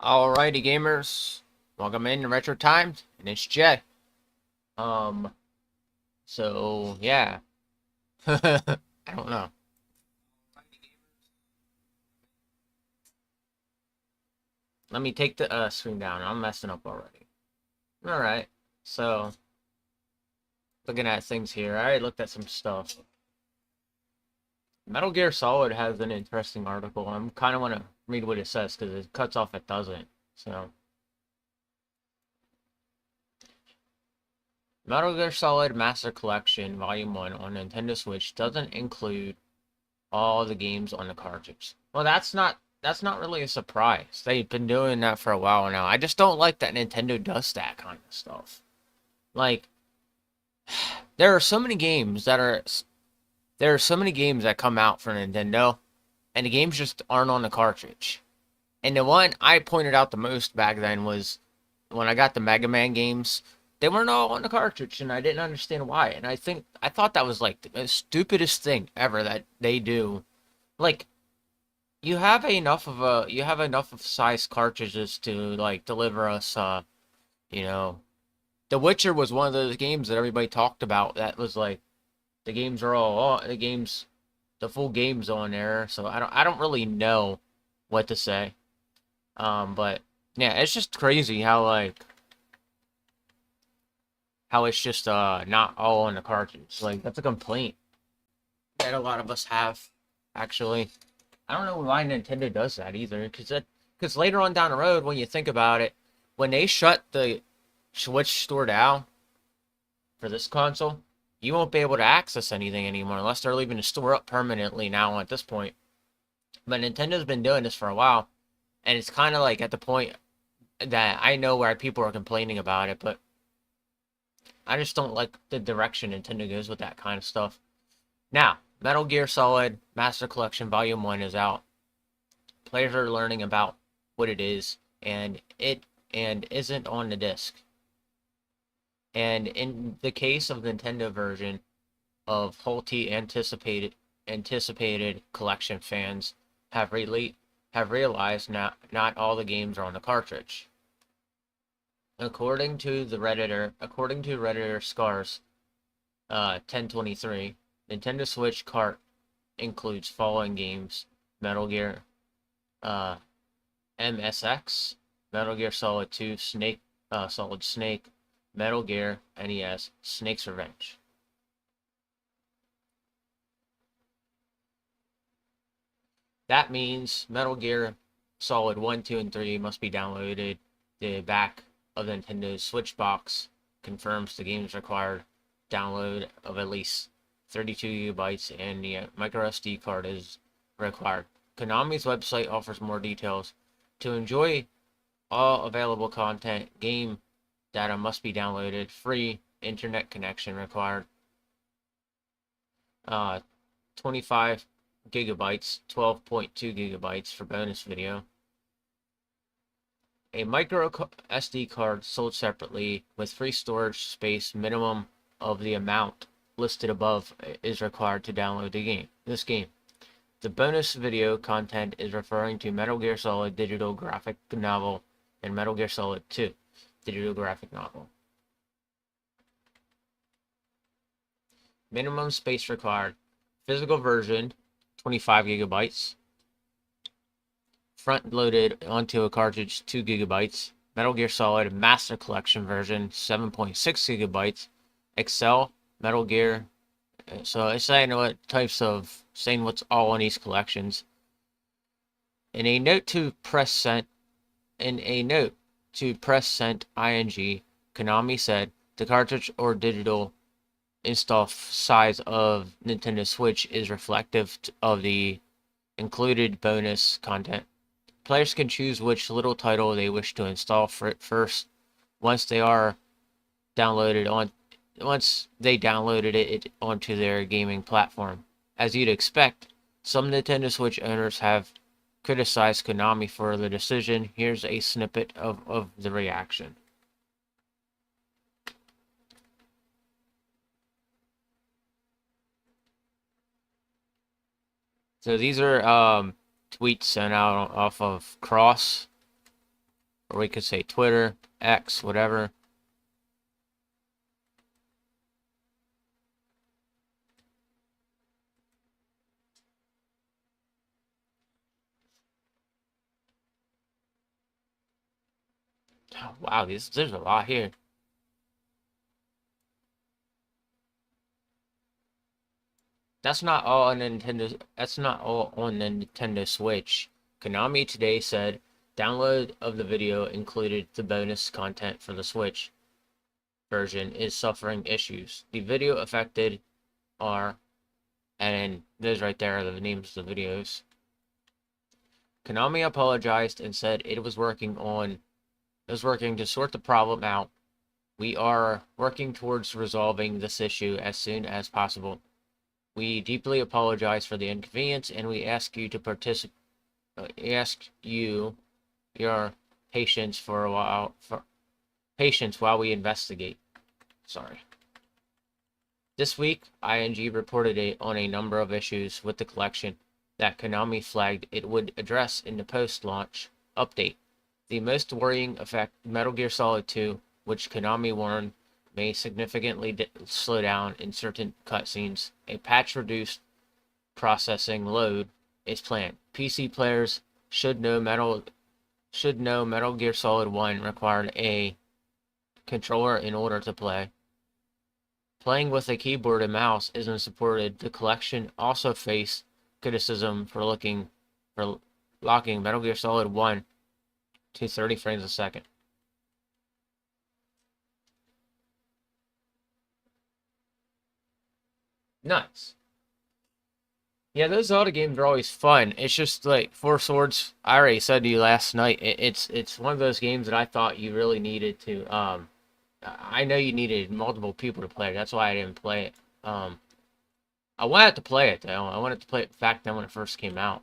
Alrighty, gamers. Welcome in to Retro Times, and it's Jay. Um, yeah. I don't know. Let me take the screen down. I'm messing up already. Alright, so looking at things here. I already looked at some stuff. Metal Gear Solid has an interesting article. I'm kind of want to read what it says because it cuts off it doesn't. So, Metal Gear Solid Master Collection Volume 1 on Nintendo Switch doesn't include all the games on the cartridge. Well, that's not really a surprise. They've been doing that for a while now. I just don't like that Nintendo does that kind of stuff. Like there are so many games that are there are so many games that come out for Nintendo and the games just aren't on the cartridge. And the one I pointed out the most back then was when I got the Mega Man games. They weren't all on the cartridge and I didn't understand why. And I thought that was like the stupidest thing ever that they do. Like you have enough of size cartridges to like deliver us you know The Witcher was one of those games that everybody talked about that was like the games are all on the full game's on there, so I don't really know what to say. But yeah, it's just crazy how it's just not all on the cartridge. Like that's a complaint that a lot of us have actually. I don't know why Nintendo does that either, because later on down the road, when you think about it, when they shut the Switch store down for this console, you won't be able to access anything anymore unless they're leaving the store up permanently now at this point. But Nintendo's been doing this for a while, and it's kind of like at the point that I know where people are complaining about it, but I just don't like the direction Nintendo goes with that kind of stuff. Now, Metal Gear Solid Master Collection Volume 1 is out. Players are learning about what it is and isn't on the disc. And in the case of the Nintendo version of Holty anticipated collection fans have realized not all the games are on the cartridge. According to Redditor Scars 1023, Nintendo Switch cart includes following games: Metal Gear uh, MSX, Metal Gear Solid 2, Solid Snake, Metal Gear NES, Snake's Revenge. That means Metal Gear Solid 1, 2, and 3 must be downloaded. The back of the Nintendo Switch box confirms the games required download of at least 32 gigabytes and the micro SD card is required. Konami's website offers more details. To enjoy all available content, game data must be downloaded. Free internet connection required. 25 gigabytes, 12.2 gigabytes for bonus video. A micro SD card sold separately with free storage space. Minimum of the amount listed above is required to download this game. The bonus video content is referring to Metal Gear Solid digital graphic novel and Metal Gear Solid 2 digital graphic novel. Minimum space required. Physical version, 25 gigabytes. Front loaded onto a cartridge, 2 gigabytes. Metal Gear Solid Master Collection version, 7.6 gigabytes. Excel, Metal Gear. So it's saying saying what's all on these collections. In a note to press sent, in a note to press sent ing, Konami said the cartridge or digital install size of Nintendo Switch is reflective of the included bonus content. Players can choose which little title they wish to install first once they are downloaded on once they downloaded it onto their gaming platform. As you'd expect, some Nintendo Switch owners have criticized Konami for the decision. Here's a snippet of the reaction. So these are tweets sent out off of Cross. or we could say Twitter, X, whatever. Oh, wow, there's a lot here. That's not all on Nintendo. That's not all on the Nintendo Switch. Konami today said download of the video included the bonus content for the Switch version is suffering issues. The video affected are, and those right there are the names of the videos. Konami apologized and said it was working to sort the problem out. We are working towards resolving this issue as soon as possible. We deeply apologize for the inconvenience, and we ask you to your patience while we investigate. Sorry. This week, ING reported on a number of issues with the collection that Konami flagged it would address in the post-launch update. The most worrying effect, Metal Gear Solid 2, which Konami warned may significantly slow down in certain cutscenes. A patch-reduced processing load is planned. PC players should know Metal Gear Solid 1 required a controller in order to play. Playing with a keyboard and mouse isn't supported. The collection also faced criticism for locking Metal Gear Solid 1 to 30 frames a second. Nice. Yeah, those Zelda games are always fun. It's just like Four Swords. I already said to you last night. It's one of those games that I thought you really needed to. I know you needed multiple people to play it. That's why I didn't play it. I wanted to play it though. I wanted to play it back then when it first came out.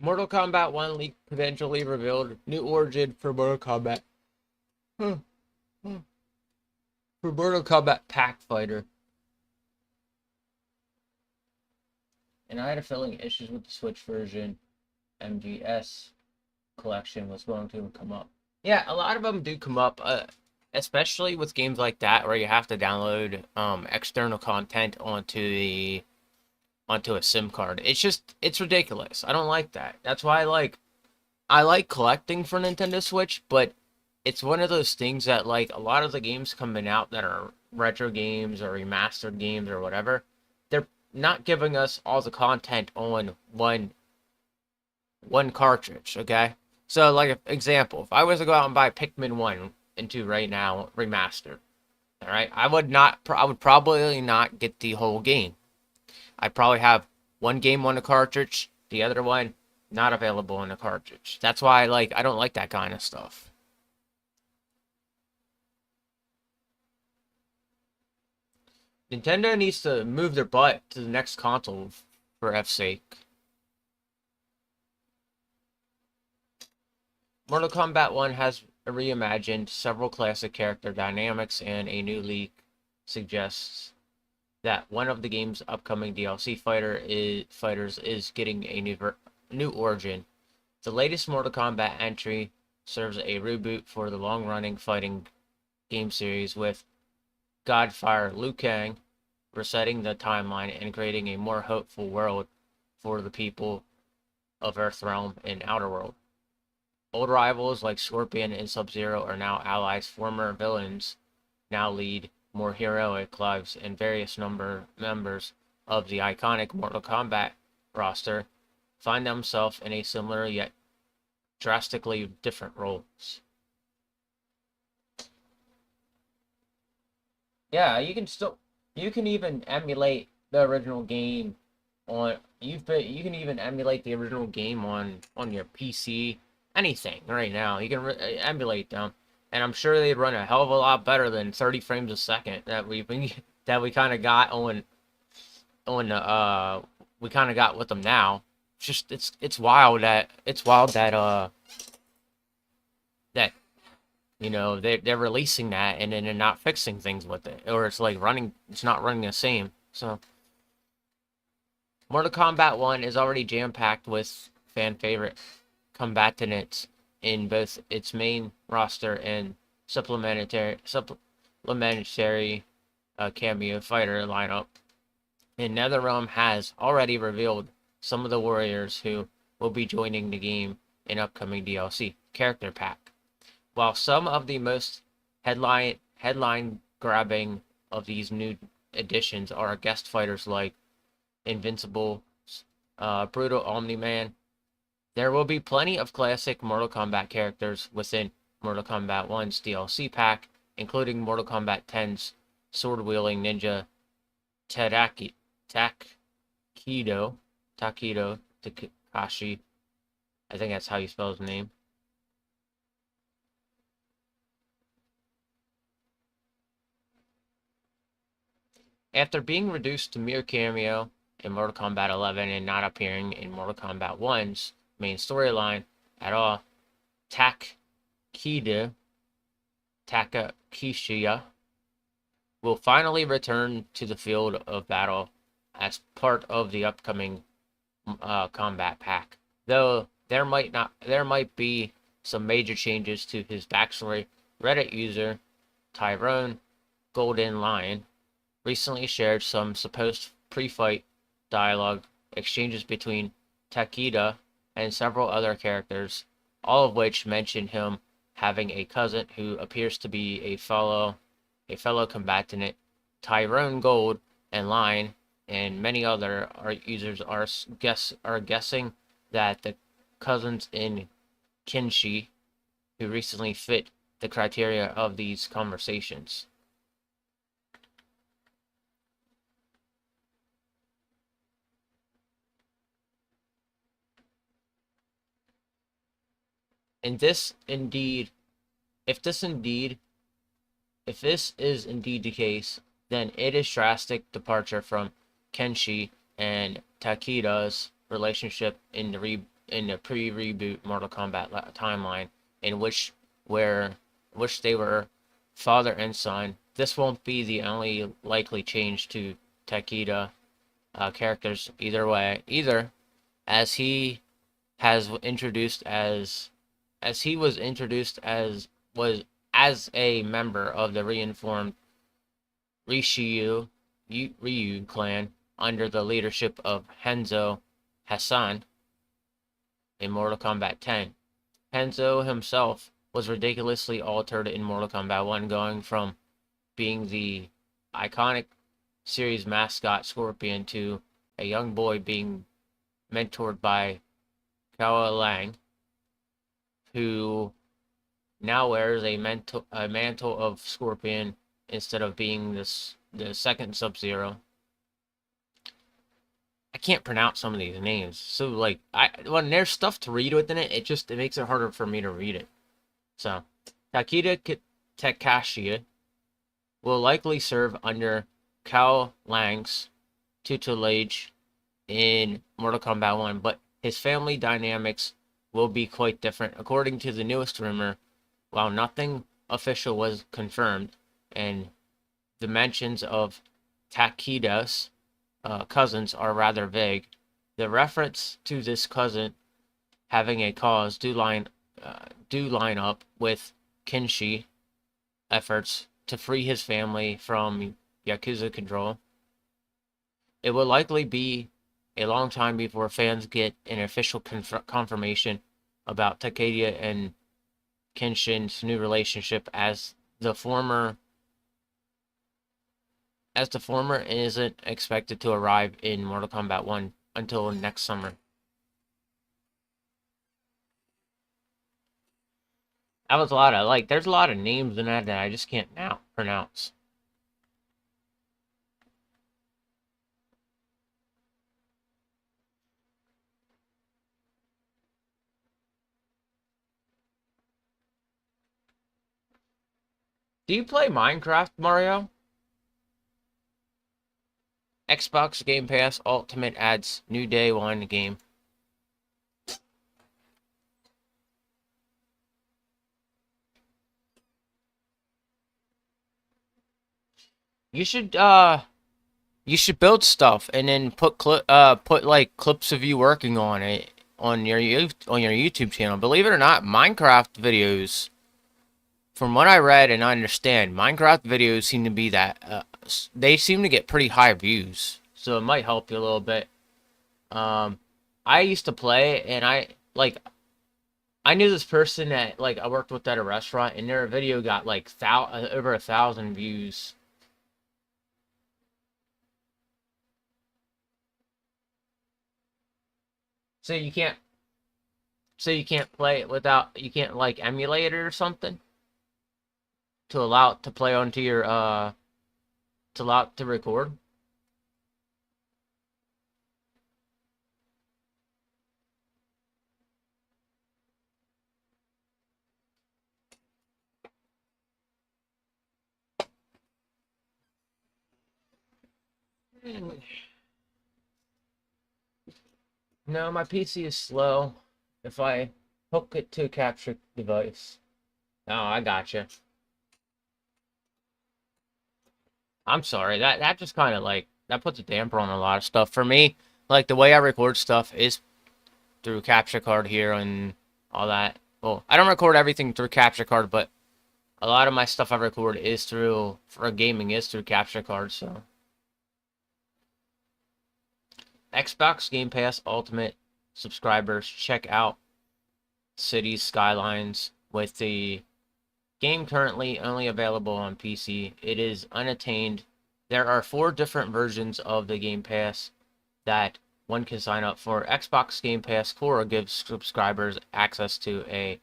Mortal Kombat 1 leak potentially revealed new origin for Mortal Kombat. For Mortal Kombat Pack Fighter. And I had a feeling issues with the Switch version, MGS collection, was going to come up. Yeah, a lot of them do come up, especially with games like that where you have to download external content onto a SIM card. It's ridiculous. I don't like that. That's why I like collecting for Nintendo Switch, but it's one of those things that like a lot of the games coming out that are retro games or remastered games or whatever, they're not giving us all the content on one cartridge, okay? So like an example, if I was to go out and buy Pikmin 1 and 2 right now remastered, all right? I would probably not get the whole game. I'd probably have one game on the cartridge, the other one not available on the cartridge. That's why I don't like that kind of stuff. Nintendo needs to move their butt to the next console for F's sake. Mortal Kombat 1 has reimagined several classic character dynamics, and a new leak suggests that one of the game's upcoming DLC fighters is getting a new origin. The latest Mortal Kombat entry serves a reboot for the long-running fighting game series, with Godfire Liu Kang resetting the timeline and creating a more hopeful world for the people of Earthrealm and Outer World. Old rivals like Scorpion and Sub-Zero are now allies. Former villains now lead more heroic lives, and various members of the iconic Mortal Kombat roster find themselves in a similar yet drastically different roles. Yeah, you can even emulate the original game you can even emulate the original game on your PC, anything right now. You can emulate them, and I'm sure they'd run a hell of a lot better than 30 frames a second that we kind of got when we kind of got with them now. It's wild that that they're releasing that and then they're not fixing things with it, or it's not running the same. So Mortal Kombat 1 is already jam packed with fan favorite combatants in both its main roster and supplementary cameo fighter lineup. And NetherRealm has already revealed some of the warriors who will be joining the game in upcoming DLC character pack. While some of the most headline grabbing of these new additions are guest fighters like Invincible, Brutal Omni-Man, there will be plenty of classic Mortal Kombat characters within Mortal Kombat 1's DLC pack, including Mortal Kombat 10's sword-wielding ninja Tadaki, Takedo Takashi. I think that's how you spell his name. After being reduced to mere cameo in Mortal Kombat 11 and not appearing in Mortal Kombat 1's main storyline at all, Takakishiya will finally return to the field of battle as part of the upcoming combat pack. Though there might be some major changes to his backstory. Reddit user Tyrone Golden Lion recently shared some supposed pre-fight dialogue exchanges between Takeda and several other characters, all of which mention him having a cousin who appears to be a fellow combatant. Tyrone Gold and Line and many other users are guessing that the cousins in Kenshi who recently fit the criteria of these conversations. And this indeed, if this is indeed the case, then it is drastic departure from Kenshi and Takeda's relationship in the pre-reboot Mortal Kombat timeline, in which they were father and son. This won't be the only likely change to Takeda characters either, as he has introduced as he was introduced as a member of the reinformed Ryu clan under the leadership of Henzo Hassan in Mortal Kombat 10. Henzo himself was ridiculously altered in Mortal Kombat 1, going from being the iconic series mascot Scorpion to a young boy being mentored by Kao Lang, who now wears a mantle of Scorpion instead of being the second Sub-Zero. I can't pronounce some of these names, so when there's stuff to read within it, it makes it harder for me to read it. So Takeda Takashi will likely serve under Kao Lang's tutelage in Mortal Kombat 1, but his family dynamics will be quite different. According to the newest rumor, while nothing official was confirmed, and the mentions of Takeda's cousins are rather vague, the reference to this cousin having a cause do line up with Kenshi efforts to free his family from Yakuza control. It will likely be a long time before fans get an official confirmation about Takeda and Kenshin's new relationship, as the former isn't expected to arrive in Mortal Kombat 1 until next summer. That was a lot of there's a lot of names in that I just can't now pronounce. Do you play Minecraft, Mario? Xbox Game Pass Ultimate adds new day one game. You should build stuff and then put like clips of you working on it on your YouTube channel. Believe it or not, Minecraft videos, from what I read and I understand, Minecraft videos seem to be that they seem to get pretty high views. So it might help you a little bit. I used to play, and I knew this person that I worked with at a restaurant, and their video got like over 1,000 views. So you can't play it without, you can't like emulate it or something to allow it to play onto your to allow it to record. No, my PC is slow. If I hook it to a capture device. Oh, I gotcha. I'm sorry. That just kind of like that puts a damper on a lot of stuff for me. Like the way I record stuff is through capture card here and all that. Well, I don't record everything through capture card, but a lot of my stuff I record is through for gaming is through capture card. So Xbox Game Pass Ultimate subscribers, check out Cities Skylines with the game currently only available on PC. It is unattained. There are 4 different versions of the Game Pass that one can sign up for. Xbox Game Pass Core gives subscribers access to a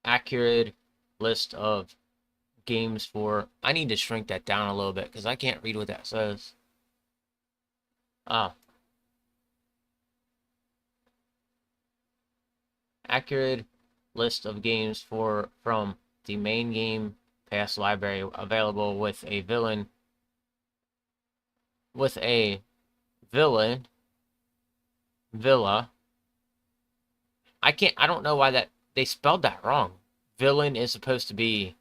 accurate list of games for... I need to shrink that down a little bit because I can't read what that says. Oh. Accurate list of games from the main Game Pass library available with a villain villa. I don't know why that they spelled that wrong. Villain is supposed to be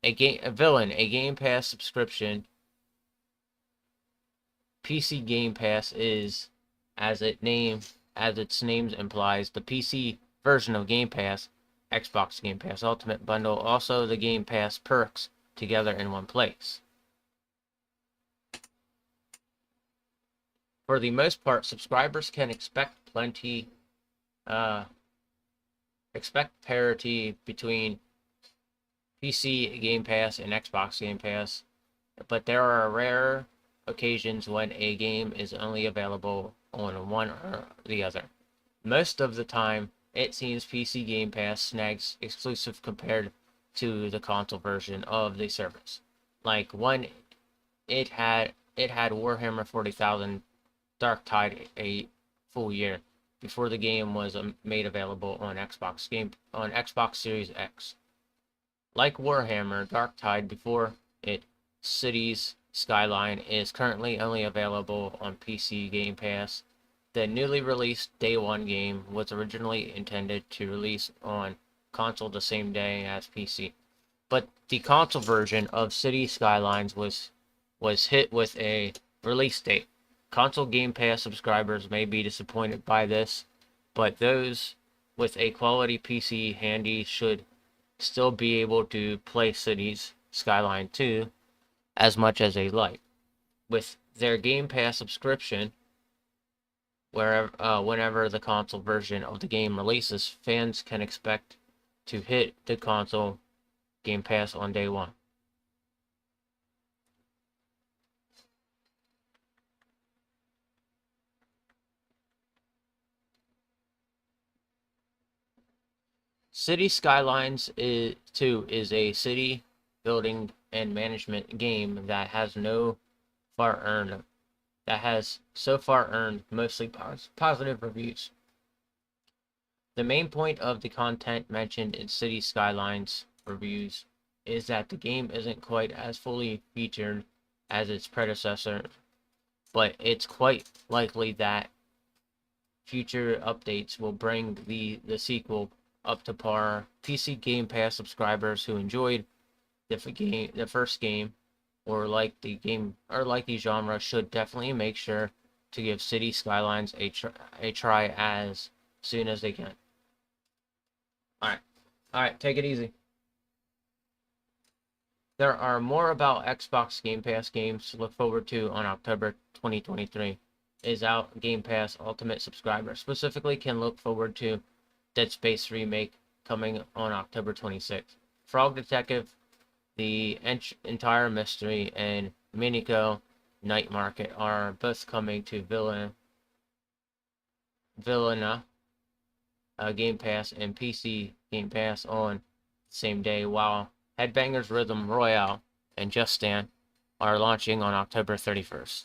a Game Pass subscription. PC Game Pass is, as its name implies, the PC version of Game Pass. Xbox Game Pass Ultimate Bundle, also the Game Pass perks together in one place. For the most part, subscribers can expect parity between PC Game Pass and Xbox Game Pass, but there are rare occasions when a game is only available on one or the other. Most of the time, it seems PC Game Pass snags exclusive compared to the console version of the service. Like when it had Warhammer 40,000 Dark Tide a full year before the game was made available on Xbox Series X. Like Warhammer Dark Tide before it, Cities Skyline is currently only available on PC Game Pass. The newly released Day 1 game was originally intended to release on console the same day as PC, but the console version of City Skylines was hit with a release date. Console Game Pass subscribers may be disappointed by this, but those with a quality PC handy should still be able to play Cities Skyline 2 as much as they like. With their Game Pass subscription, whenever the console version of the game releases, fans can expect to hit the console Game Pass on day 1. City Skylines 2 is a city building and management game that has so far earned mostly positive reviews. The main point of the content mentioned in City Skylines reviews is that the game isn't quite as fully featured as its predecessor, but it's quite likely that future updates will bring the sequel up to par. PC Game Pass subscribers who enjoyed the first game, or like the genre, should definitely make sure to give City Skylines a try as soon as they can. All right, take it easy. There are more about Xbox Game Pass games to look forward to on October 2023. Is out Game Pass Ultimate subscriber specifically can look forward to Dead Space remake coming on October 26th. Frog Detective, the entire mystery, and Minico Night Market are both coming to Villana Game Pass and PC Game Pass on the same day, while Headbangers Rhythm Royale and Just Stand are launching on October 31st.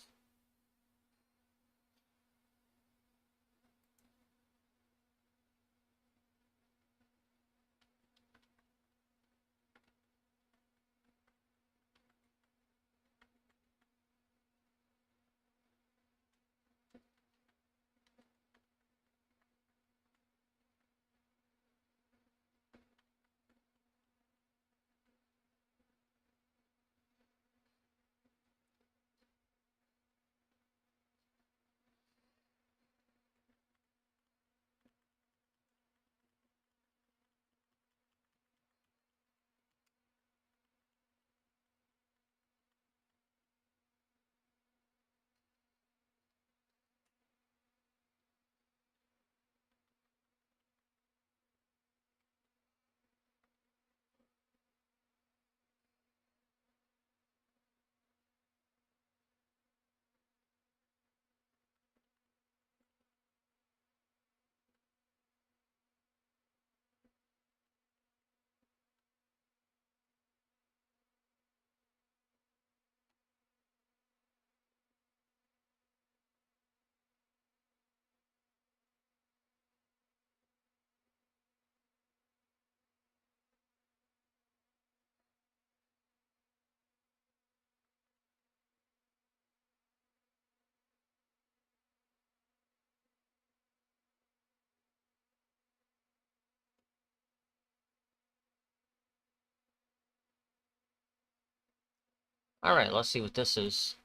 Alright, let's see what this is.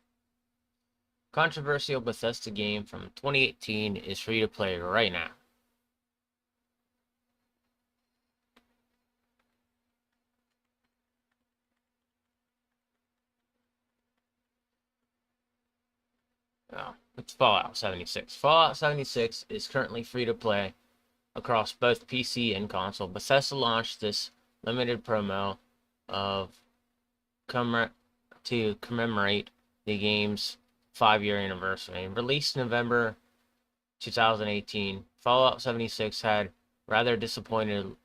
Controversial Bethesda game from 2018 is free to play right now. Oh, it's Fallout 76. Fallout 76 is currently free to play across both PC and console. Bethesda launched this limited promo of to commemorate the game's 5-year anniversary. Released November 2018, Fallout 76 had rather disappointing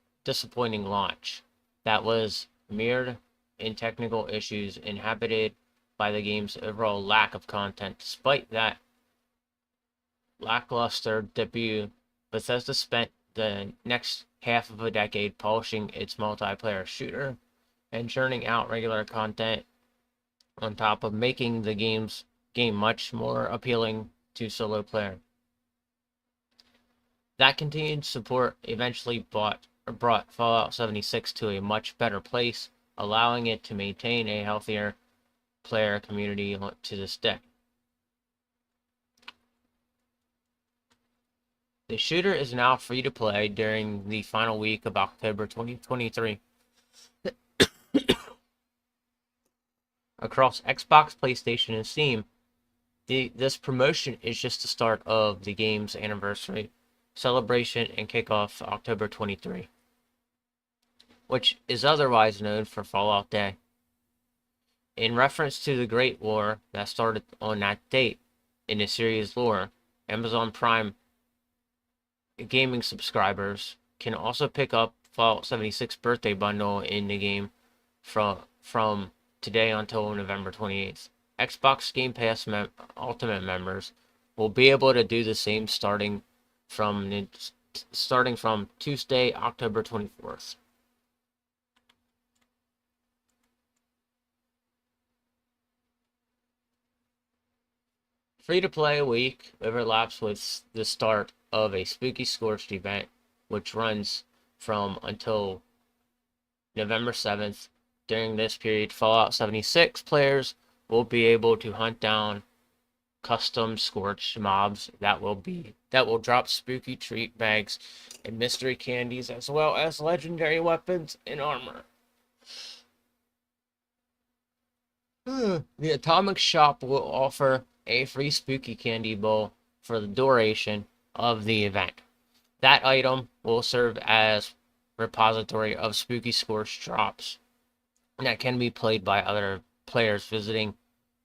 launch that was mirrored in technical issues inhabited by the game's overall lack of content. Despite that lackluster debut, Bethesda spent the next half of a decade polishing its multiplayer shooter and churning out regular content on top of making the game much more appealing to solo player. That continued support eventually brought Fallout 76 to a much better place, allowing it to maintain a healthier player community to this day. The shooter is now free to play during the final week of October 2023 across Xbox, PlayStation, and Steam. This promotion is just the start of the game's anniversary celebration and kickoff October 23, which is otherwise known for Fallout Day. In reference to the Great War that started on that date in the series lore, Amazon Prime gaming subscribers can also pick up Fallout 76 birthday bundle in the game from today until November 28th. Xbox Game Pass Ultimate members will be able to do the same starting from Tuesday, October 24th. free-to-play week overlaps with the start of a Spooky Scorched event, which runs from until November 7th. During this period, Fallout 76 players will be able to hunt down custom scorched mobs that will drop spooky treat bags and mystery candies, as well as legendary weapons and armor. The Atomic Shop will offer a free spooky candy bowl for the duration of the event. That item will serve as repository of spooky scorched drops that can be played by other players visiting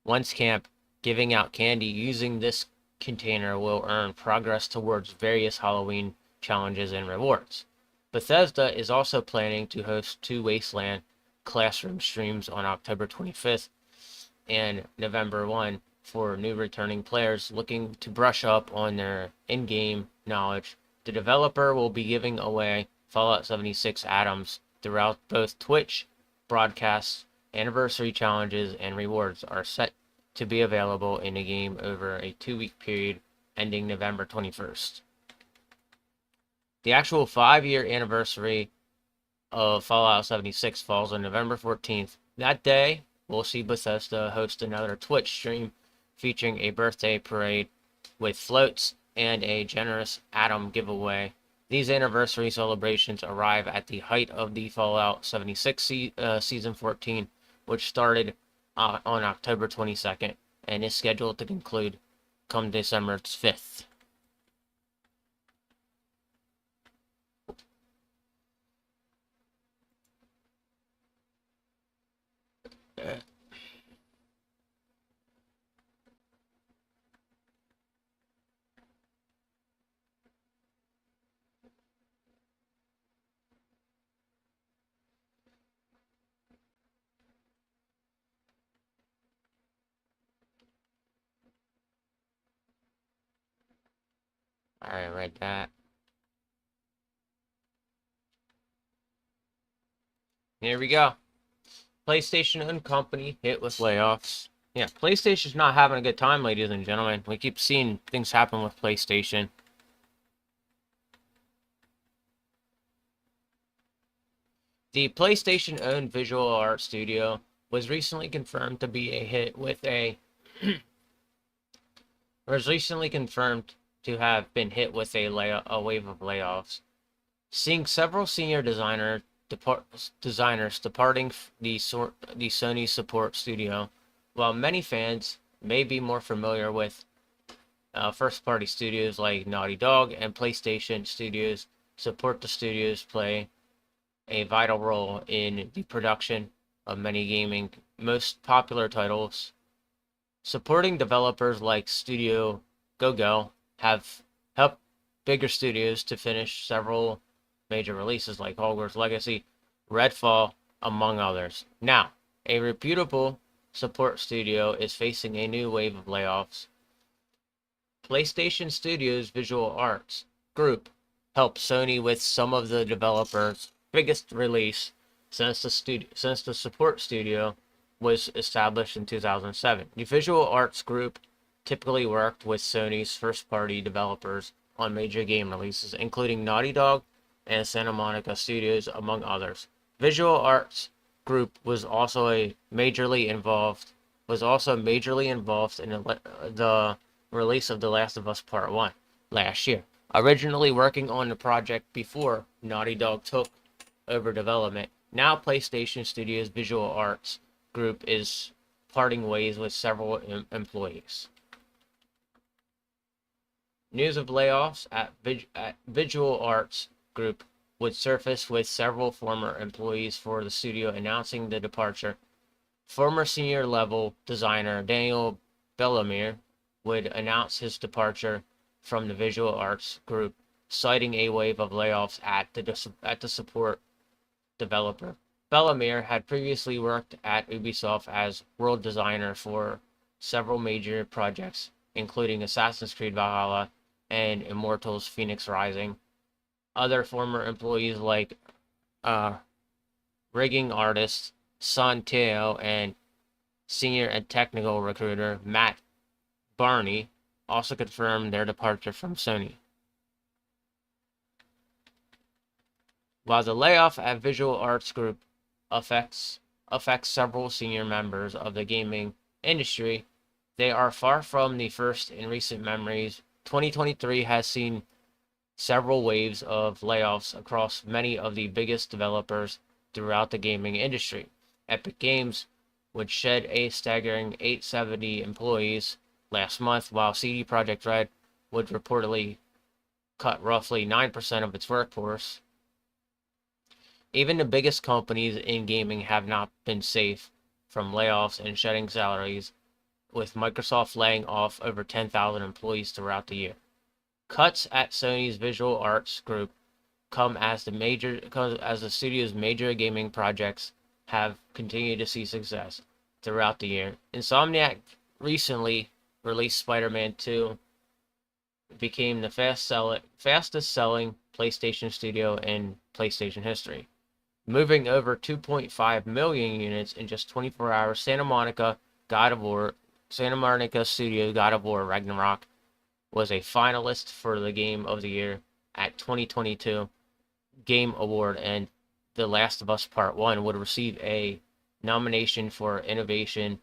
one's camp. Giving out candy using this container will earn progress towards various Halloween challenges and rewards. Bethesda is also planning to host 2 Wasteland classroom streams on October 25th and November 1 for new returning players looking to brush up on their in-game knowledge. The developer will be giving away Fallout 76 atoms throughout both Twitch broadcasts. Anniversary challenges and rewards are set to be available in the game over a 2-week period ending November 21st. The actual 5-year anniversary of Fallout 76 falls on November 14th. That day, we'll see Bethesda host another Twitch stream featuring a birthday parade with floats and a generous Atom giveaway. These anniversary celebrations arrive at the height of the Fallout 76 Season 14, which started on October 22nd and is scheduled to conclude come December 5th. Alright, read that. Here we go. PlayStation-owned company hit with layoffs. Yeah, PlayStation's not having a good time, ladies and gentlemen. We keep seeing things happen with PlayStation. The PlayStation-owned visual art studio was recently confirmed to be a hit with a was recently confirmed to have been hit with a wave of layoffs, seeing several senior designers departing the Sony support studio. While many fans may be more familiar with first-party studios like Naughty Dog and PlayStation Studios, support the studios play a vital role in the production of many gaming most popular titles. Supporting developers like Studio GoGo have helped bigger studios to finish several major releases like Hogwarts Legacy, Redfall, among others. Now, a reputable support studio is facing a new wave of layoffs. PlayStation Studios Visual Arts Group helped Sony with some of the developers' biggest release since the support studio was established in 2007. The Visual Arts Group typically worked with Sony's first-party developers on major game releases, including Naughty Dog and Santa Monica Studios, among others. Visual Arts Group was also majorly involved in the release of The Last of Us Part 1 last year, originally working on the project before Naughty Dog took over development. Now PlayStation Studios Visual Arts Group is parting ways with several employees. News of layoffs at Visual Arts Group would surface with several former employees for the studio announcing the departure. Former senior level designer Daniel Bellemere would announce his departure from the Visual Arts Group, citing a wave of layoffs at the support developer. Bellemere had previously worked at Ubisoft as world designer for several major projects, including Assassin's Creed Valhalla and Immortals Phoenix Rising. Other former employees like rigging artist Son Teo and senior and technical recruiter Matt Barney also confirmed their departure from Sony. While the layoff at Visual Arts Group affects several senior members of the gaming industry, they are far from the first in recent memories. 2023 has seen several waves of layoffs across many of the biggest developers throughout the gaming industry. Epic Games would shed a staggering 870 employees last month, while CD Projekt Red would reportedly cut roughly 9% of its workforce. Even the biggest companies in gaming have not been safe from layoffs and shedding salaries, with Microsoft laying off over 10,000 employees throughout the year. Cuts at Sony's Visual Arts Group come as the studio's major gaming projects have continued to see success throughout the year. Insomniac recently released Spider-Man 2, became the fastest selling PlayStation studio in PlayStation history, moving over 2.5 million units in just 24 hours. Santa Monica Studio God of War Ragnarok was a finalist for the Game of the Year at 2022 Game Award, and The Last of Us Part 1 would receive a nomination for innovation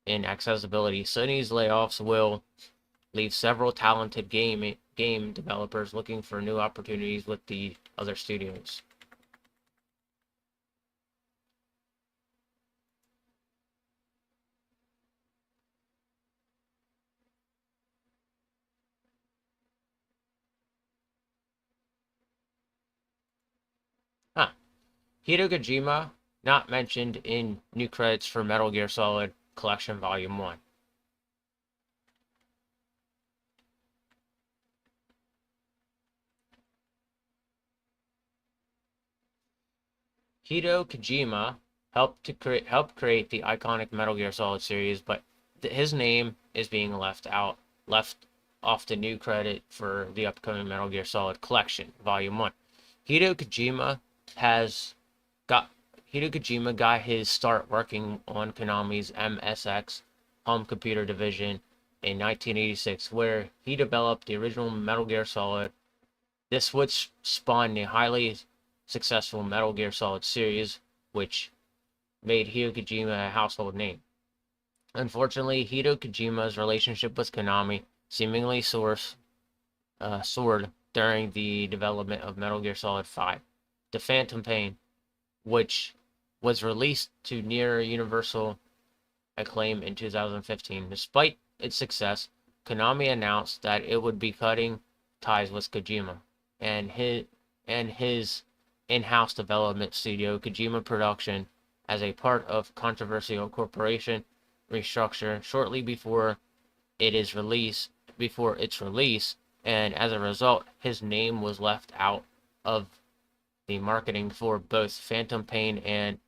in accessibility. Sony's layoffs will leave several talented game developers looking for new opportunities with the other studios. Huh. Hideo Kojima, not mentioned in new credits for Metal Gear Solid Collection Volume 1. Hideo Kojima helped create the iconic Metal Gear Solid series, but his name is being left off the new credit for the upcoming Metal Gear Solid Collection Volume 1. Hideo Kojima got his start working on Konami's MSX home computer division in 1986, where he developed the original Metal Gear Solid. This would spawn the highly successful Metal Gear Solid series, which made Hideo Kojima a household name. Unfortunately, Hideo Kojima's relationship with Konami seemingly soared during the development of Metal Gear Solid 5, The Phantom Pain, which was released to near universal acclaim in 2015. Despite its success, Konami announced that it would be cutting ties with Kojima and his in-house development studio, Kojima Production, as a part of controversial corporation restructure shortly before its release, and as a result, his name was left out of the marketing for both Phantom Pain and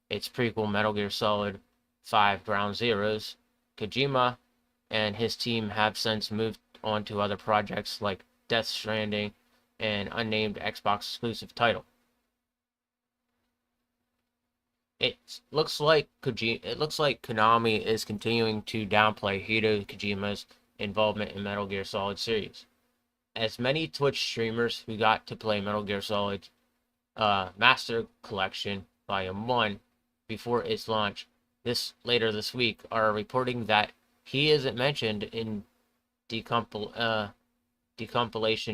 its prequel Metal Gear Solid 5 Ground Zeroes. Kojima and his team have since moved on to other projects like Death Stranding, an unnamed Xbox exclusive title. It looks like Konami is continuing to downplay Hideo Kojima's involvement in Metal Gear Solid series. As many Twitch streamers who got to play Metal Gear Solid Master Collection Volume 1 before its launch later this week are reporting that he isn't mentioned in decompilation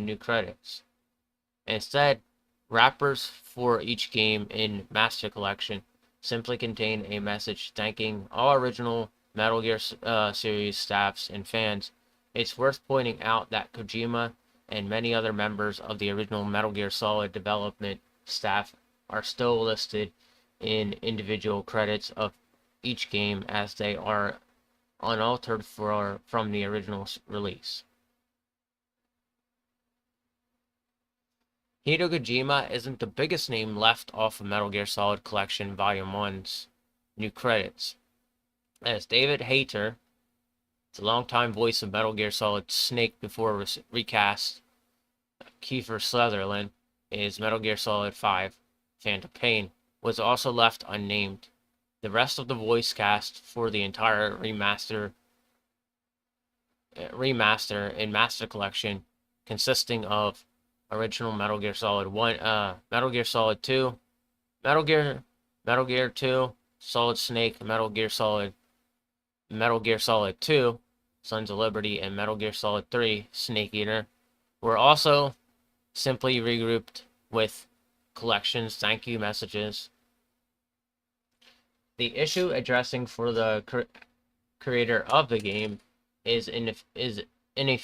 new credits. Instead, wrappers for each game in Master Collection simply contain a message thanking all original Metal Gear series staffs and fans. It's worth pointing out that Kojima and many other members of the original Metal Gear Solid development staff are still listed in individual credits of each game, as they are unaltered from the original release. Hideo Kojima isn't the biggest name left off of Metal Gear Solid Collection Volume 1's new credits, as David Hayter, the longtime voice of Metal Gear Solid Snake before recast Kiefer Sutherland is Metal Gear Solid 5 Phantom Pain, was also left unnamed. The rest of the voice cast for the entire remaster remaster and master collection consisting of original Metal Gear Solid 1, Metal Gear Solid 2, Metal Gear Metal Gear 2, Solid Snake, Metal Gear Solid 2, Sons of Liberty, and Metal Gear Solid 3, Snake Eater, were also simply regrouped with collections thank you messages. The issue addressing for the creator of the game is in a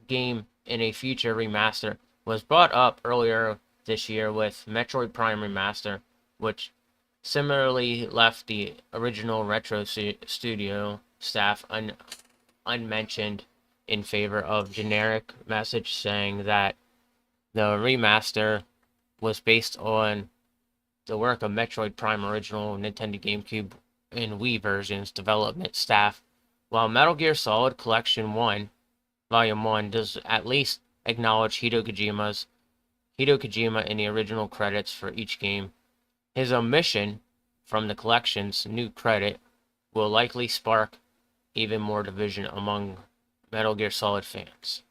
game in a future remaster was brought up earlier this year with Metroid Prime Remaster, which similarly left the original Retro Studio staff unmentioned in favor of generic message saying that the remaster was based on the work of Metroid Prime original Nintendo GameCube and Wii versions development staff, while Metal Gear Solid Collection 1, Volume 1 does at least acknowledge Hideo Kojima in the original credits for each game. His omission from the collection's new credit will likely spark even more division among Metal Gear Solid fans.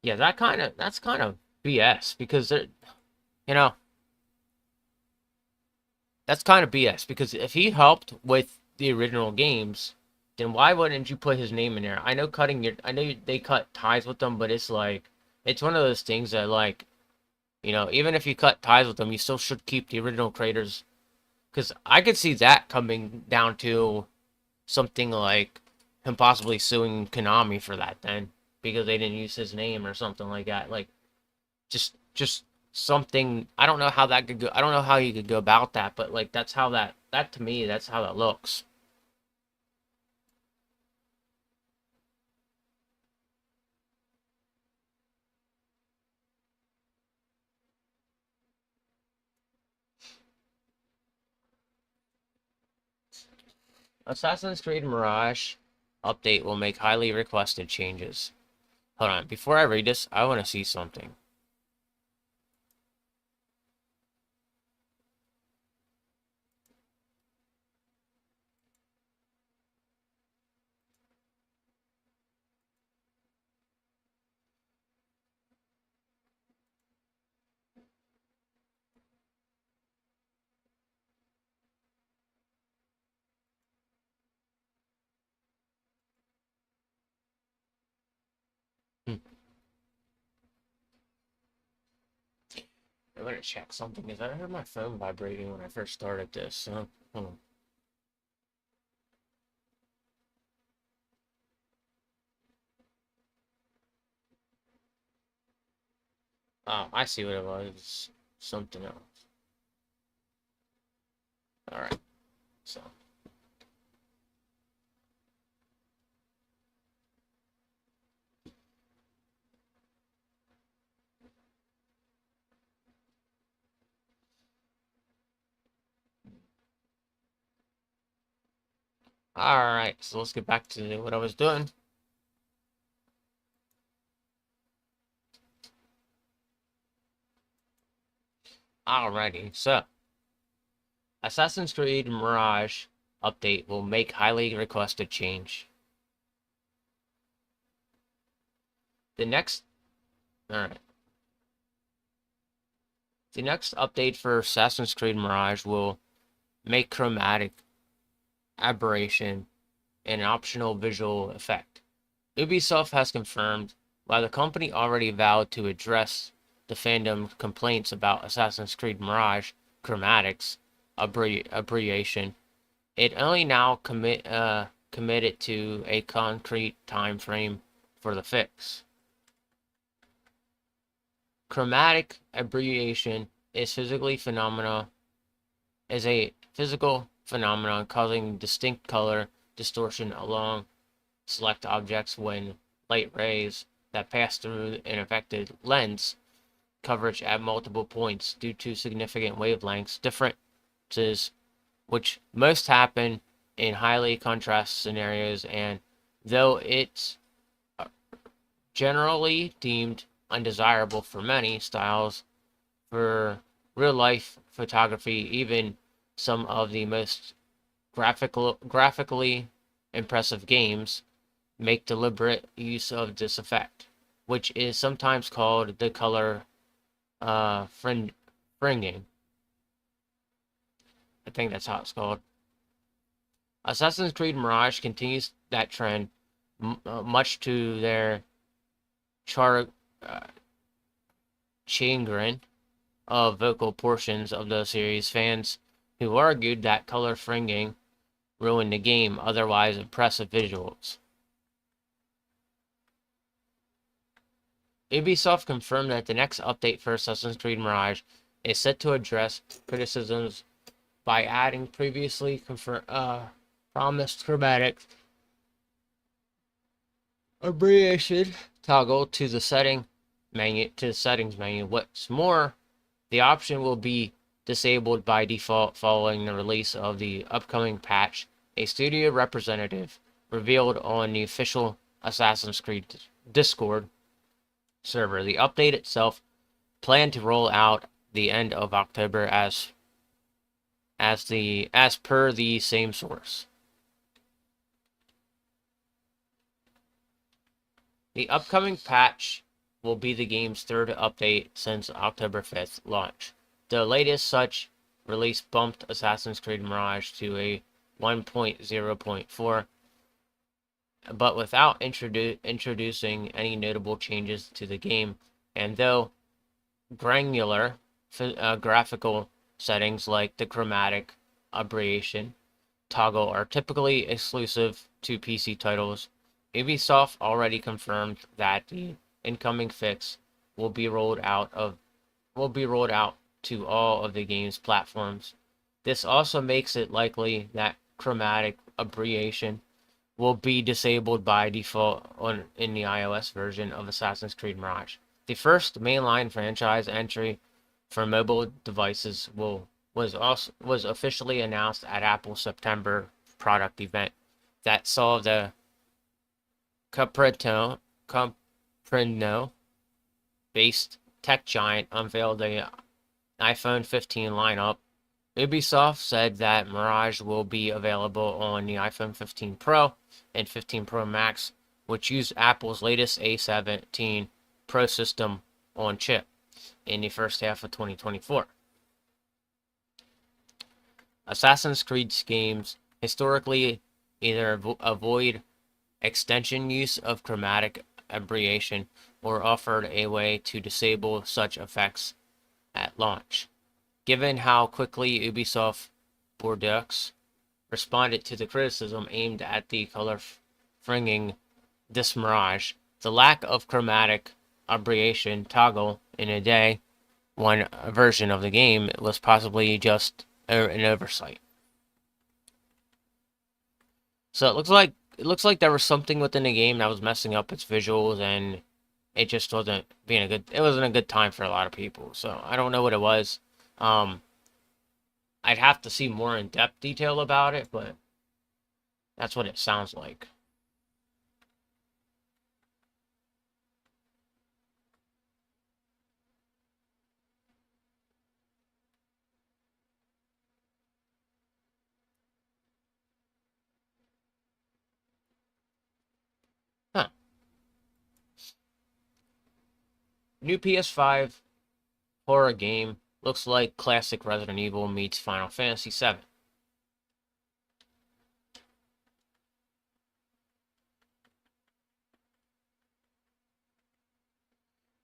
Yeah, that's kind of BS because you know, that's kind of BS because if he helped with the original games, then why wouldn't you put his name in there? I know they cut ties with them, but it's like it's one of those things that like, even if you cut ties with them, you still should keep the original creators. Because I could see that coming down to something like him possibly suing Konami for that then because they didn't use his name or something like that. Like just something. I don't know how that could go. I don't know how you could go about that, but like that's how that to me that's how that looks. Assassin's Creed Mirage update will make highly requested changes. Hold on, before I read this, I want to see something. Hmm. I'm gonna check something because I heard my phone vibrating when I first started this. So, hold on. Oh, I see what it was. Something else. All right. So. Alright, so let's get back to what I was doing. Alrighty, so Assassin's Creed Mirage update will make highly requested change. The next alright. The next update for Assassin's Creed Mirage will make chromatic aberration an optional visual effect. Ubisoft has confirmed, while the company already vowed to address the fandom complaints about Assassin's Creed Mirage chromatics aberration, it only now committed to a concrete time frame for the fix. Chromatic aberration is a physical phenomenon causing distinct color distortion along select objects when light rays that pass through an affected lens coverage at multiple points due to significant wavelengths differences, which most happen in highly contrast scenarios, and though it's generally deemed undesirable for many styles, for real life photography, even some of the most graphically impressive games make deliberate use of this effect, which is sometimes called the color fringing. I think that's how it's called. Assassin's Creed Mirage continues that trend, much to their char chagrin of vocal portions of the series fans who argued that color fringing ruined the game otherwise impressive visuals. Ubisoft confirmed that the next update for Assassin's Creed Mirage is set to address criticisms by adding previously promised chromatic abbreviation toggle to the settings menu. What's more, the option will be disabled by default following the release of the upcoming patch, a studio representative revealed on the official Assassin's Creed Discord server. The update itself planned to roll out the end of October as per the same source. The upcoming patch will be the game's third update since October 5th launch. The latest such release bumped Assassin's Creed Mirage to a 1.0.4, but without introducing any notable changes to the game, and though granular graphical settings like the chromatic aberration toggle are typically exclusive to PC titles, Ubisoft already confirmed that the incoming fix will be rolled out to all of the game's platforms. This also makes it likely that chromatic aberration will be disabled by default in the iOS version of Assassin's Creed Mirage. The first mainline franchise entry for mobile devices was officially announced at Apple's September product event that saw the Cupertino-based tech giant unveil the iPhone 15 lineup. Ubisoft said that Mirage will be available on the iPhone 15 Pro and 15 Pro Max, which use Apple's latest A17 Pro system on chip in the first half of 2024. Assassin's Creed games historically either avoid extension use of chromatic aberration or offered a way to disable such effects at launch. Given how quickly Ubisoft Bordeaux responded to the criticism aimed at the color fringing this Mirage, the lack of chromatic aberration toggle in a day one version of the game was possibly just an oversight. So it looks like there was something within the game that was messing up its visuals, and it just wasn't it wasn't a good time for a lot of people. So I don't know what it was. I'd have to see more in-depth detail about it, but that's what it sounds like. Huh. New PS5 horror game looks like classic Resident Evil meets Final Fantasy VII.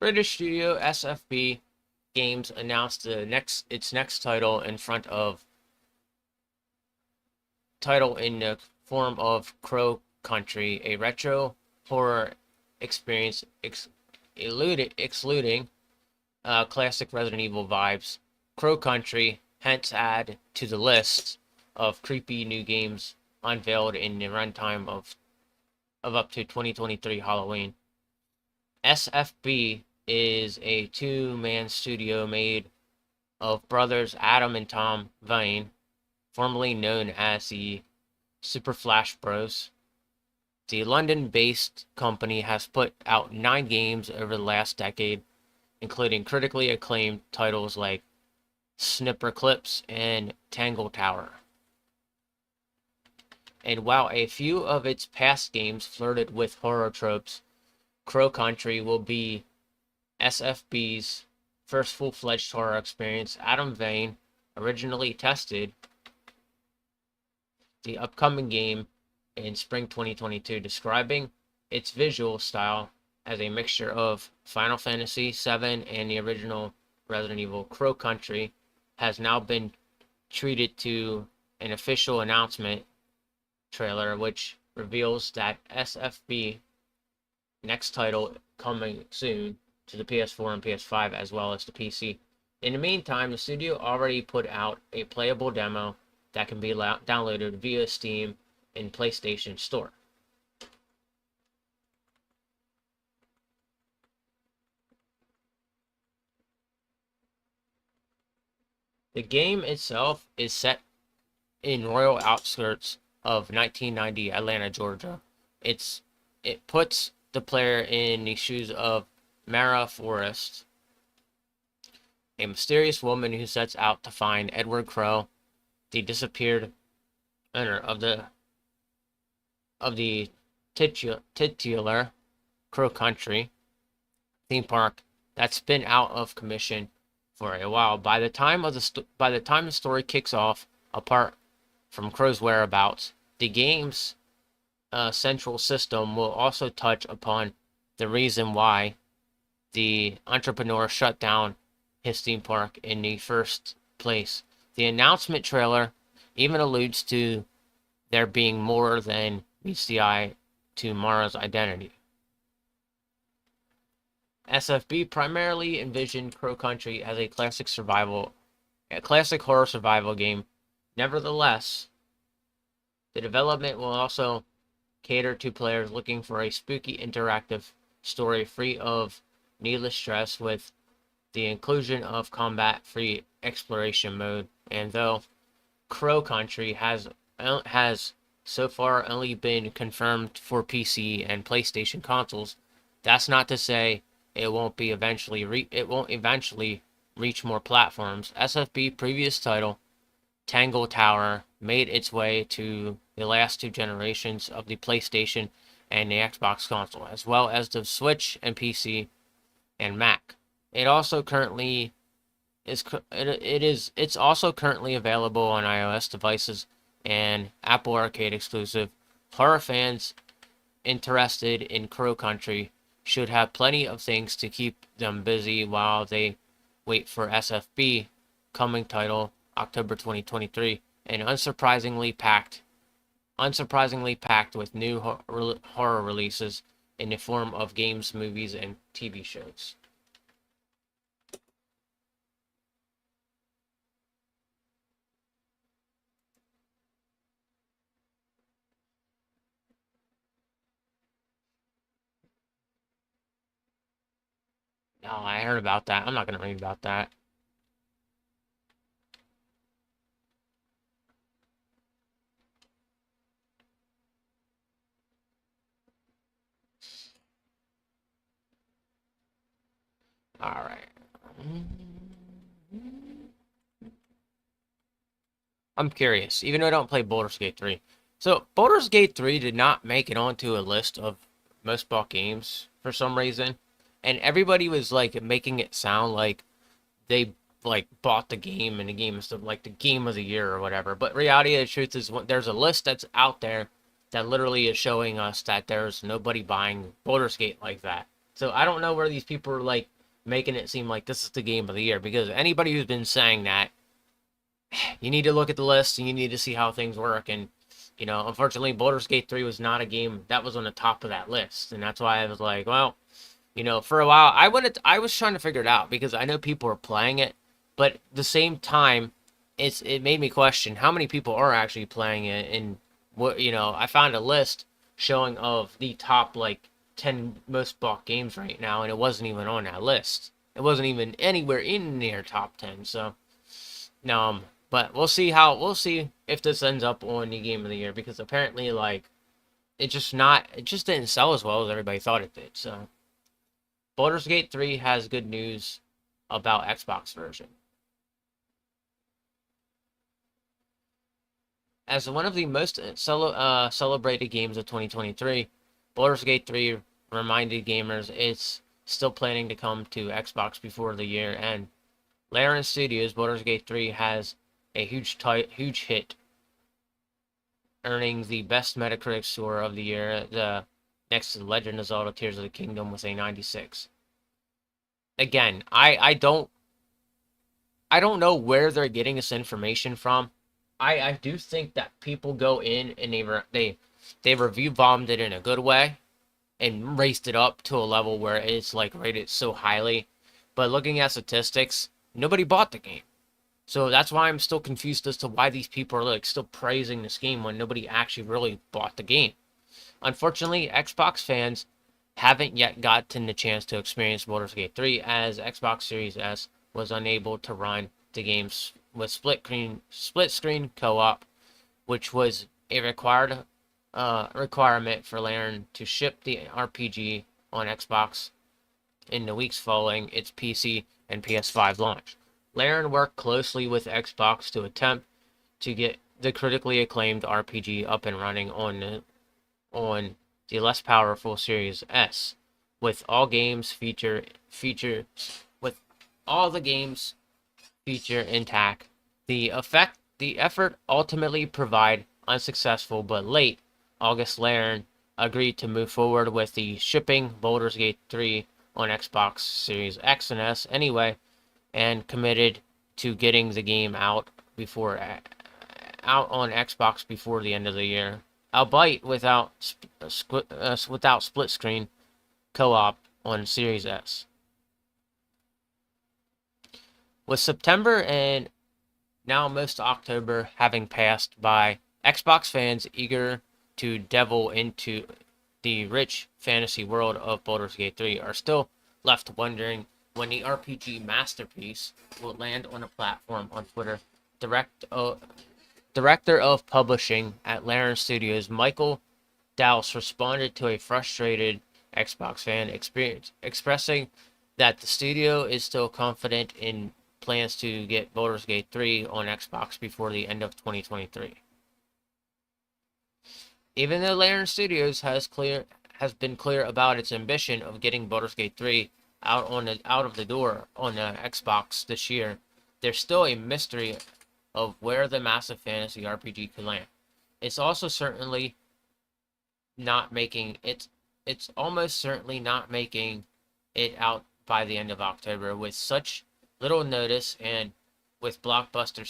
British studio SFB Games announced its next title in the form of Crow Country, a retro horror experience excluding classic Resident Evil vibes. Crow Country hence add to the list of creepy new games unveiled in the runtime of up to 2023 Halloween. SFB is a two-man studio made of brothers Adam and Tom Vane, formerly known as the Super Flash Bros. The London-based company has put out 9 games over the last decade, including critically acclaimed titles like Snipper Clips and Tangle Tower. And while a few of its past games flirted with horror tropes, Crow Country will be SFB's first full-fledged horror experience. Adam Vane originally tested the upcoming game in spring 2022, describing its visual style as a mixture of Final Fantasy VII and the original Resident Evil. Crow Country has now been treated to an official announcement trailer, which reveals that SFB next title coming soon to the PS4 and PS5 as well as the PC. In the meantime, the studio already put out a playable demo that can be downloaded via Steam and PlayStation Store. The game itself is set in royal outskirts of 1990 Atlanta, Georgia. It puts the player in the shoes of Mara Forrest, a mysterious woman who sets out to find Edward Crow, the disappeared owner of the titular Crow Country theme park that's been out of commission for a while. By the time the story kicks off, apart from Crow's whereabouts, the game's central system will also touch upon the reason why the entrepreneur shut down his theme park in the first place. The announcement trailer even alludes to there being more than meets the eye to Mara's identity. SFB primarily envisioned Crow Country as a classic horror survival game. Nevertheless, the development will also cater to players looking for a spooky interactive story free of needless stress, with the inclusion of combat-free exploration mode. And though Crow Country has so far only been confirmed for PC and PlayStation consoles, that's not to say it won't eventually reach more platforms. SFB previous title Tangle Tower made its way to the last two generations of the PlayStation and the Xbox console, as well as the Switch and PC and Mac. It's also currently available on iOS devices and Apple Arcade exclusive. Horror fans interested in Crow Country should have plenty of things to keep them busy while they wait for SFB coming title October 2023, and unsurprisingly packed with new horror releases in the form of games, movies, and TV shows. Oh, I heard about that. I'm not going to read about that. Alright. I'm curious, even though I don't play Baldur's Gate 3. So, Baldur's Gate 3 did not make it onto a list of most bought games for some reason. And everybody was, like, making it sound like they, like, bought the game and the game is, like, the game of the year or whatever. But reality of the truth is, there's a list that's out there that literally is showing us that there's nobody buying Baldur's Gate like that. So, I don't know where these people are, like, making it seem like this is the game of the year, because anybody who's been saying that, you need to look at the list and you need to see how things work. And unfortunately, Baldur's Gate 3 was not a game that was on the top of that list, and that's why I was like, well, for a while I was trying to figure it out, because I know people are playing it, but at the same time, it made me question how many people are actually playing it. And what I found a list showing of the top, like, 10 most bought games right now, and it wasn't even on that list. It wasn't even anywhere in their top 10. So, but we'll see if this ends up on the game of the year, because apparently, like, it just didn't sell as well as everybody thought it did. So, Baldur's Gate 3 has good news about Xbox version. As one of the most celebrated games of 2023, Baldur's Gate 3 reminded gamers it's still planning to come to Xbox before the year end. Larian Studios' Baldur's Gate 3 has a huge hit, earning the best Metacritic score of the year, next to Legend of Zelda Tears of the Kingdom with a 96. Again, I don't know where they're getting this information from. I do think that people go in and they review bombed it in a good way and raised it up to a level where it's like rated so highly. But looking at statistics, nobody bought the game. So that's why I'm still confused as to why these people are like still praising this game when nobody actually really bought the game. Unfortunately, Xbox fans haven't yet gotten the chance to experience Baldur's Gate 3 as Xbox Series S was unable to run the games with split screen co-op, which was a requirement for Larian to ship the RPG on Xbox in the weeks following its PC and PS5 launch. Larian worked closely with Xbox to attempt to get the critically acclaimed RPG up and running on the less powerful Series S, with all games with all the games feature intact. The effort ultimately proved unsuccessful, but late August Larian agreed to move forward with the shipping Baldur's Gate 3 on Xbox Series X and S anyway, and committed to getting the game out on Xbox before the end of the year, albeit without split screen co-op on Series S. With September and now most October having passed by, Xbox fans eager to delve into the rich fantasy world of Baldur's Gate 3 are still left wondering when the RPG masterpiece will land on a platform. On Twitter, Director of Publishing at Larian Studios, Michael Dowse, responded to a frustrated Xbox fan expressing that the studio is still confident in plans to get Baldur's Gate 3 on Xbox before the end of 2023. Even though Larian Studios has been clear about its ambition of getting Baldur's Gate 3 out of the door on the Xbox this year, there's still a mystery of where the massive fantasy RPG could land. It's also certainly not making it. It's almost certainly not making it out by the end of October with such little notice, and with blockbuster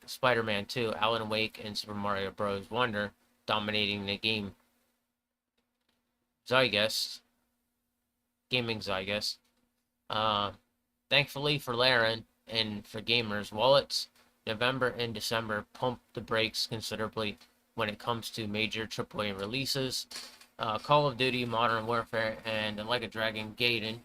Spider-Man 2, Alan Wake, and Super Mario Bros. Wonder dominating the gaming zeitgeist. Thankfully for Larian and for gamers' wallets, November and December pumped the brakes considerably when it comes to major AAA releases. Call of Duty, Modern Warfare, and Like a Dragon Gaiden,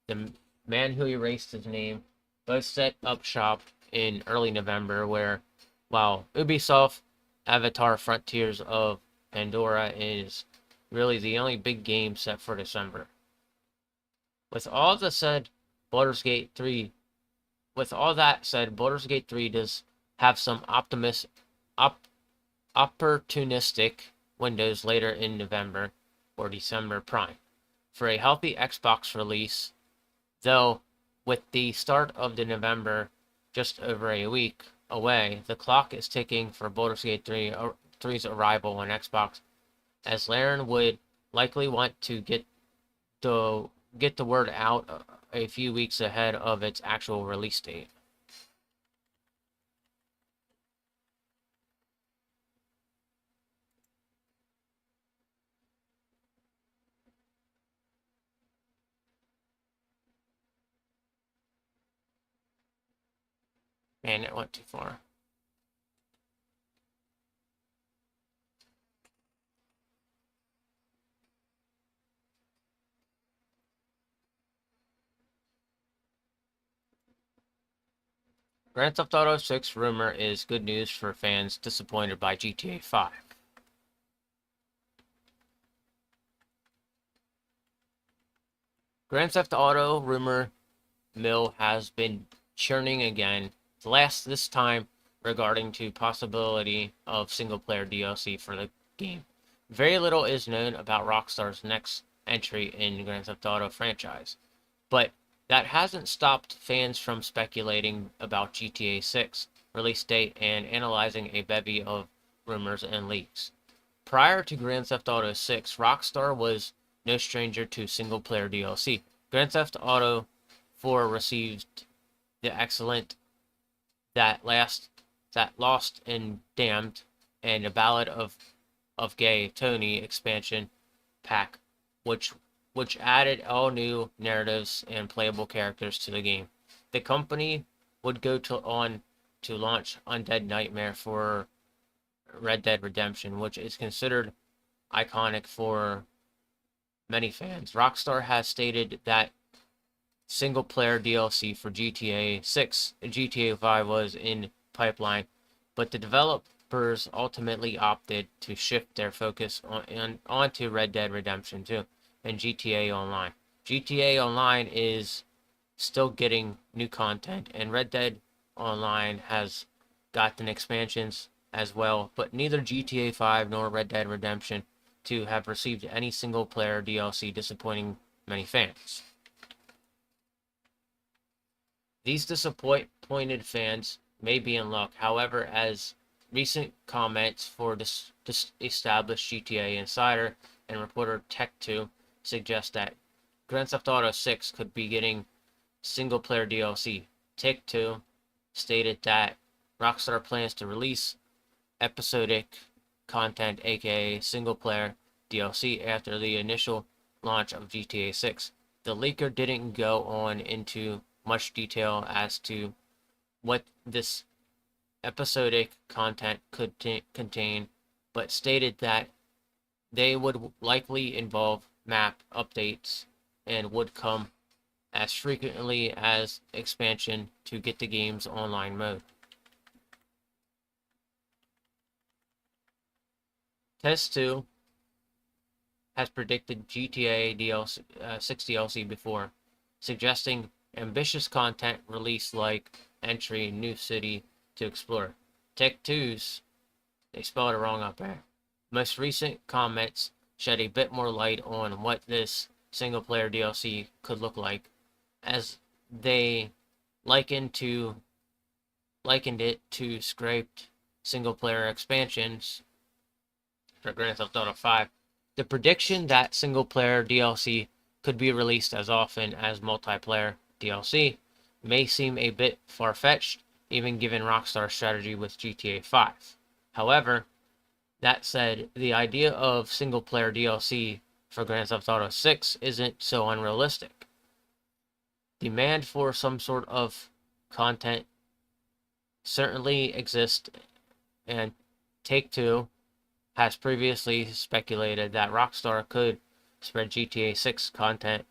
the man who erased his name, both set up shop in early November, while Ubisoft Avatar Frontiers of Pandora is really the only big game set for December. With all that said, Baldur's Gate 3 does have some opportunistic windows later in November or December prime for a healthy Xbox release, though with the start of the November just over a week away, the clock is ticking for Baldur's Gate 3's arrival on Xbox, as Larian would likely want to get the word out a few weeks ahead of its actual release date. Man, it went too far. Grand Theft Auto 6 rumor is good news for fans disappointed by GTA 5. Grand Theft Auto rumor mill has been churning again, this time regarding to possibility of single-player DLC for the game. Very little is known about Rockstar's next entry in Grand Theft Auto franchise, but that hasn't stopped fans from speculating about GTA 6 release date and analyzing a bevy of rumors and leaks. Prior to Grand Theft Auto 6, Rockstar was no stranger to single-player DLC. Grand Theft Auto 4 received the excellent that Lost and Damned and the Ballad of Gay Tony expansion pack, which added all new narratives and playable characters to the game. The company would go on to launch Undead Nightmare for Red Dead Redemption, which is considered iconic for many fans. Rockstar has stated that single-player DLC for GTA 6 and GTA 5 was in pipeline, but the developers ultimately opted to shift their focus onto Red Dead Redemption 2 and GTA Online. GTA Online is still getting new content, and Red Dead Online has gotten expansions as well, but neither GTA 5 nor Red Dead Redemption 2 have received any single-player DLC, disappointing many fans. These disappointed fans may be in luck. However, as recent comments for this established GTA insider and reporter Tech2 suggest that Grand Theft Auto 6 could be getting single-player DLC. Tech2 stated that Rockstar plans to release episodic content, aka single-player DLC, after the initial launch of GTA 6. The leaker didn't go on into much detail as to what this episodic content could contain, but stated that they would likely involve map updates and would come as frequently as expansion to get the game's online mode. Test 2 has predicted GTA DLC, 6 DLC before, suggesting ambitious content release like entry new city to explore. Tech 2's, they spelled it wrong up there. Most recent comments shed a bit more light on what this single player DLC could look like, as they likened it to scraped single player expansions for Grand Theft Auto 5. The prediction that single player DLC could be released as often as multiplayer DLC may seem a bit far-fetched, even given Rockstar's strategy with GTA 5. However, that said, the idea of single-player DLC for Grand Theft Auto 6 isn't so unrealistic. Demand for some sort of content certainly exists, and Take-Two has previously speculated that Rockstar could spread GTA 6 content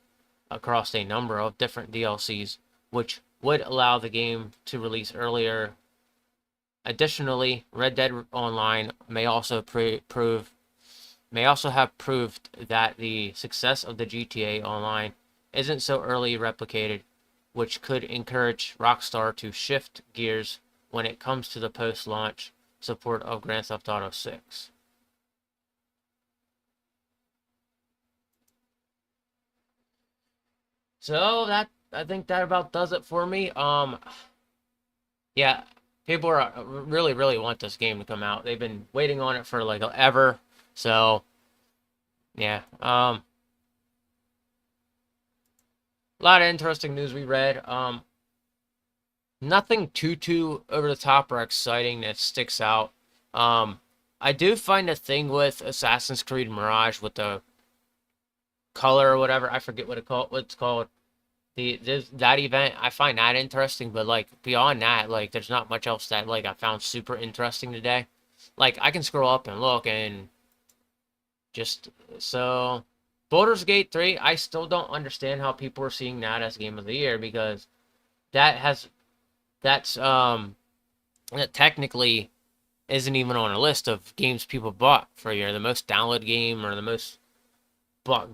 across a number of different DLCs, which would allow the game to release earlier. Additionally, Red Dead Online may also have proved that the success of the GTA Online isn't so early replicated, which could encourage Rockstar to shift gears when it comes to the post-launch support of Grand Theft Auto 6. So I think that about does it for me. Yeah, people are really want this game to come out. They've been waiting on it for like ever. So yeah, a lot of interesting news we read. Nothing too over the top or exciting that sticks out. I do find a thing with Assassin's Creed Mirage with the color or whatever. I forget what it's called. That event, I find that interesting, but like beyond that, like there's not much else that like I found super interesting today. Like I can scroll up and look and just so Baldur's Gate 3, I still don't understand how people are seeing that as game of the year, because that's that technically isn't even on a list of games people bought for a year, the most downloaded game or the most bought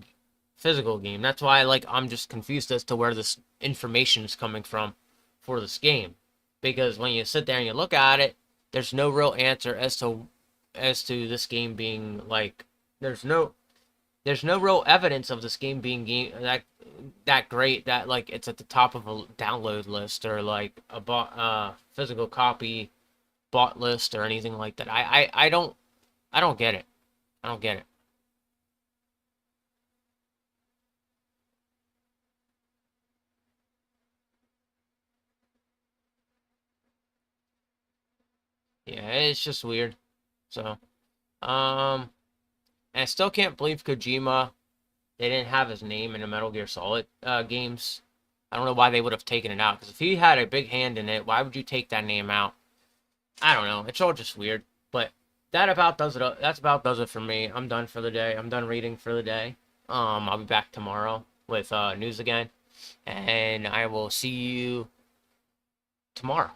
physical game. That's why I'm just confused as to where this information is coming from for this game, because when you sit there and you look at it, there's no real answer as to this game being like there's no there's no real evidence of this game being that great that like it's at the top of a download list or like a physical copy bought list or anything like that. I don't get it. I don't get it. Yeah, it's just weird. So, um, and I still can't believe Kojima they didn't have his name in the Metal Gear Solid games. I don't know why they would have taken it out because if he had a big hand in it, why would you take that name out? I don't know. It's all just weird. But that about does it. That's about does it for me. I'm done for the day. I'm done reading for the day. I'll be back tomorrow with news again, and I will see you tomorrow.